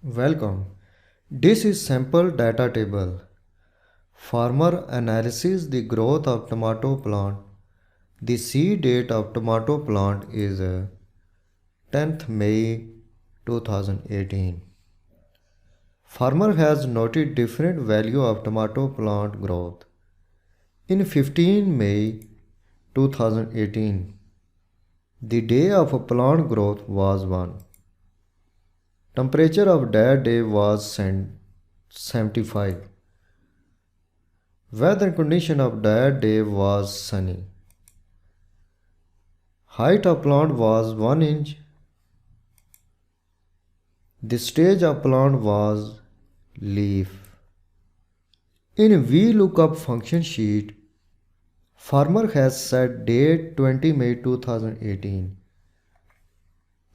Welcome. This is sample data table. Farmer analysis the growth of tomato plant. The seed date of tomato plant is 10th May 2018. Farmer has noted different value of tomato plant growth. In 15 May 2018, the day of plant growth was 1. Temperature of that day was 75. Weather condition of that day was sunny. Height of plant was 1 inch. The stage of plant was leaf. In Vlookup function sheet, farmer has set date 20 May 2018.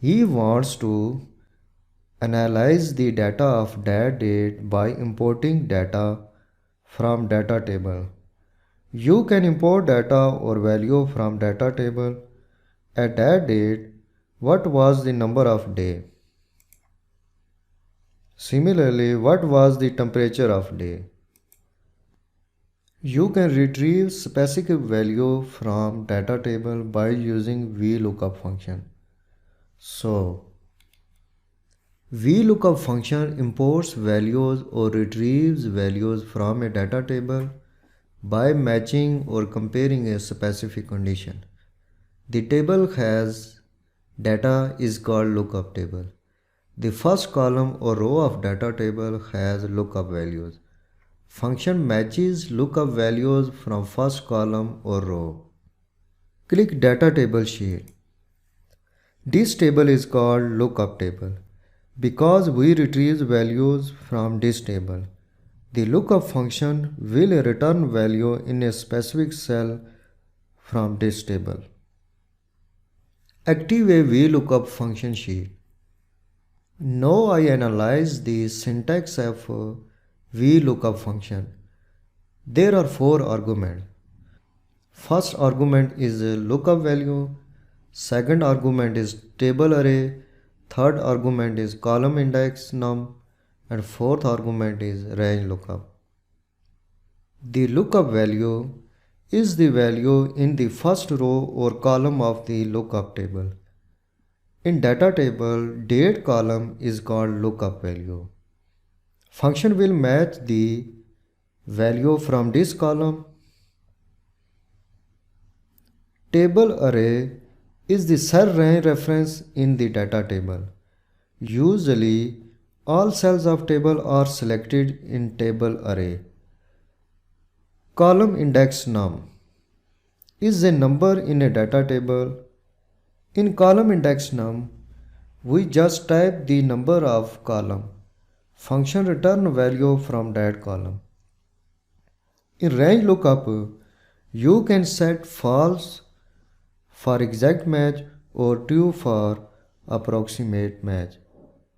He wants to analyze the data of that date by importing data from data table. You can import data or value from data table. At that date, what was the number of day? Similarly, what was the temperature of day? You can retrieve specific value from data table by using Vlookup function. So, Vlookup function imports values or retrieves values from a data table by matching or comparing a specific condition. The table has data is called lookup table. The first column or row of data table has lookup values. Function matches lookup values from first column or row. Click data table sheet. This table is called lookup table because we retrieve values from this table. The lookup function will return value in a specific cell from this table. Active a Vlookup function sheet. Now I analyze the syntax of Vlookup function. There are 4 arguments. First argument is a lookup value. Second argument is table array. Third argument is column index num. And fourth argument is range lookup. The lookup value is the value in the first row or column of the lookup table. In data table, date column is called lookup value. Function will match the value from this column. Table array is the cell range reference in the data table. Usually, all cells of table are selected in table array. Column index num is a number in a data table. In column index num, we just type the number of column. Function return value from that column. In range lookup, you can set false for exact match or true for approximate match.